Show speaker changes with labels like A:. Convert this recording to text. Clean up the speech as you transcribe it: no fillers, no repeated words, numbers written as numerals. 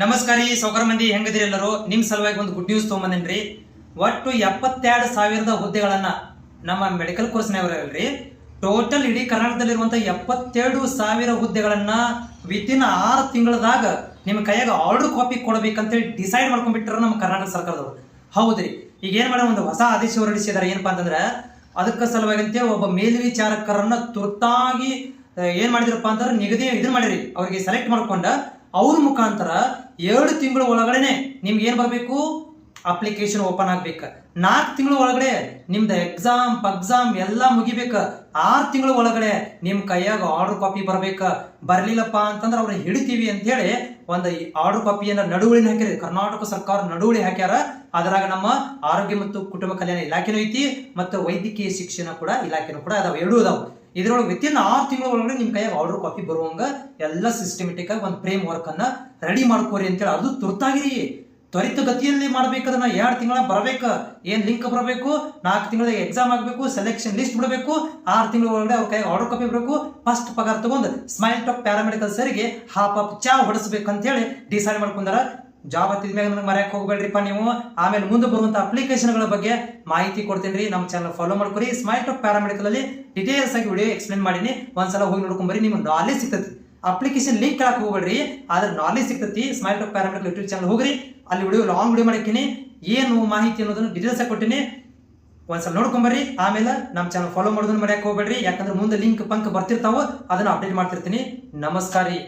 A: ನಮಸ್ಕಾರ ರೀ ಸೌಕರ ಮಂದಿ ಹೆಂಗದಿರಿ ಎಲ್ಲರೂ ನಿಮ್ ಸಲುವಾಗಿ ಒಂದು ಗುಡ್ ನ್ಯೂಸ್ ತೊಗೊಂಬಂದೇನ್ರಿ. ಒಟ್ಟು 72,000 ಹುದ್ದೆಗಳನ್ನ ನಮ್ಮ ಮೆಡಿಕಲ್ ಕೋರ್ಸ್ನವರಲ್ರಿ ಟೋಟಲ್ ಇಡೀ ಕರ್ನಾಟಕದಲ್ಲಿರುವಂತ 72,000 ಹುದ್ದೆಗಳನ್ನ ವಿತಿನ್ 6 ತಿಂಗಳದಾಗ ನಿಮ್ಮ ಕೈಯಾಗ ಆರ್ಡರ್ ಕಾಪಿ ಕೊಡಬೇಕಂತೇಳಿ ಡಿಸೈಡ್ ಮಾಡ್ಕೊಂಡ್ಬಿಟ್ರ ನಮ್ಮ ಕರ್ನಾಟಕ ಸರ್ಕಾರದವರು. ಹೌದ್ರಿ, ಈಗ ಏನ್ ಮಾಡ ಒಂದು ಹೊಸ ಆದೇಶ ಹೊರಡಿಸಿದಾರೆ. ಏನಪ್ಪಾ ಅಂತಂದ್ರ ಅದಕ್ಕೆ ಸಲುವಾಗಿ ಅಂತೇಳಿ ಒಬ್ಬ ಮೇಲ್ವಿಚಾರಕರನ್ನ ತುರ್ತಾಗಿ ಏನ್ ಮಾಡಿದ್ರಪ್ಪ ಅಂತಂದ್ರೆ ನಿಗದಿ ಇದನ್ನ ಮಾಡಿರಿ, ಅವ್ರಿಗೆ ಸೆಲೆಕ್ಟ್ ಮಾಡ್ಕೊಂಡ ಅವ್ರ ಮುಖಾಂತರ 2 ತಿಂಗಳ ಒಳಗಡೆನೆ ನಿಮ್ಗೆ ಏನ್ ಬರ್ಬೇಕು, ಅಪ್ಲಿಕೇಶನ್ ಓಪನ್ ಆಗ್ಬೇಕ. 4 ತಿಂಗಳ ಒಳಗಡೆ ನಿಮ್ದು ಎಕ್ಸಾಮ್ ಎಲ್ಲ ಮುಗಿಬೇಕ. 6 ತಿಂಗಳ ಒಳಗಡೆ ನಿಮ್ ಕೈಯಾಗ ಆರ್ಡರ್ ಕಾಪಿ ಬರ್ಬೇಕ. ಬರ್ಲಿಲ್ಲಪ್ಪ ಅಂತಂದ್ರೆ ಅವ್ರನ್ನ ಹಿಡಿತೀವಿ ಅಂತ ಹೇಳಿ ಒಂದು ಆರ್ಡರ್ ಕಾಪಿಯನ್ನ ನಡುವಳಿನ ಹಾಕ್ಯಾರ. ಕರ್ನಾಟಕ ಸರ್ಕಾರ ನಡುವಳಿ ಹಾಕ್ಯಾರ. ಅದರಾಗ ನಮ್ಮ ಆರೋಗ್ಯ ಮತ್ತು ಕುಟುಂಬ ಕಲ್ಯಾಣ ಇಲಾಖೆನೂ ಐತಿ ಮತ್ತು ವೈದ್ಯಕೀಯ ಶಿಕ್ಷಣ ಕೂಡ ಇಲಾಖೆನೂ ಕೂಡ ಅದಾವ, ಎರಡೂ ಅದಾವ. ಇದ್ರೊಳಗೆ ವಿತಿನ್ 6 ತಿಂಗಳ ಒಳಗಡೆ ನಿಮ್ ಕೈಯಾಗ ಆರ್ಡರ್ ಕಾಪಿ ಬರುವಂಗ ಎಲ್ಲ ಸಿಸ್ಟಮೆಟಿಕ್ ಆಗಿ ಒಂದು ಫ್ರೇಮ್ ವರ್ಕ್ ಅನ್ನ ರೆಡಿ ಮಾಡ್ಕೋರಿ ಅಂತೇಳಿ. ಅದು ತುರ್ತಾಗಿರಿ, ತ್ವರಿತ ಗತಿಯಲ್ಲಿ ಮಾಡ್ಬೇಕದನ್ನ. 2 ತಿಂಗಳ ಬರಬೇಕ, ಏನ್ ಲಿಂಕ್ ಬರಬೇಕು, 4 ತಿಂಗಳಿಗೆ ಎಕ್ಸಾಮ್ ಆಗಬೇಕು, ಸೆಲೆಕ್ಷನ್ ಲಿಸ್ಟ್ ಬಿಡಬೇಕು, 6 ತಿಂಗಳ ಒಳಗಡೆ ಅವ್ರ ಕೈ ಆರ್ಡರ್ ಕಾಪಿ ಬರಬೇಕು. ಫಸ್ಟ್ ಪಗಾರ ತಗೊಂಡು ಸ್ಮೈಲ್ ಟಾಪ್ ಪ್ಯಾರಾಮೆಡಿಕಲ್ ಸರಿಗೆ ಹಾಪ್ ಅಪ್ ಚಾ ಹೊಡಿಸ್ಬೇಕು ಅಂತ ಹೇಳಿ ಡಿಸೈಡ್ ಮಾಡ್ಕೊಂಡಾರ. ಜಾಬ್ ಹತ್ತಿದ್ಮ್ಯಾಗ ನನಗೆ ಮರ್ಯಾಕ್ ಹೋಗ್ಬೇಡ್ರಿಪ್ಪ ನೀವು. ಆಮೇಲೆ ಮುಂದೆ ಬರುವಂತ ಅಪ್ಲಿಕೇಶನ್ಗಳ ಬಗ್ಗೆ ಮಾಹಿತಿ ಕೊಡ್ತೀನಿ ರೀ. ನಮ್ಮ ಚಾನಲ್ ಫಾಲೋ ಮಾಡ್ಕೊರಿ. ಸ್ಮೈಲ್ ಟಾಪ್ ಪ್ಯಾರಾಮೆಡಿಕಲ್ ಅಲ್ಲಿ ಡೀಟೇಲ್ಸ್ ಆಗಿ ವಿಡಿಯೋ ಎಕ್ಸ್ಪ್ಲೇನ್ ಮಾಡೀನಿ. ಒಂದ್ಸಲ ಹೋಗಿ ನೋಡ್ಕೊಂಬರಿ, ನಿಮ್ಗೆ ನಾಲೆಜ್ ಸಿಗ್ತೈತಿ. ಅಪ್ಲಿಕೇಶನ್ ಲಿಂಕ್ ಹಾಕಿ ಹೋಗ್ಬೇಡ್ರಿ, ಆದ್ರೆ ನಾಲೆಜ್ ಸಿಗ್ತೈತಿ. Smile top paramedical YouTube channel ಹೋಗ್ರಿ, ಅಲ್ಲಿ ಲಾಂಗ್ ವಿಡಿಯೋ ಮಾಡಿದ್ದೀನಿ, ಏನು ಮಾಹಿತಿ ಅನ್ನೋದನ್ನು ಡೀಟೇಲ್ಸ್ ಆಗಿ ಕೊಟ್ಟಿನಿ. ಒಂದ್ಸಲ ನೋಡ್ಕೊಂಬರ್ರಿ. ಆಮೇಲೆ ನಮ್ಮ ಚಾನಲ್ ಫಾಲೋ ಮಾಡೋದನ್ನ ಮರ್ಯಾಕ್ ಹೋಗ್ಬೇಡ್ರಿ, ಯಾಕಂದ್ರೆ ಮುಂದೆ ಲಿಂಕ್ ಪಂಕ್ ಬರ್ತಿರ್ತಾವ, ಅದನ್ನ ಅಪ್ಡೇಟ್ ಮಾಡ್ತಿರ್ತೀನಿ. ನಮಸ್ಕಾರ ರೀ.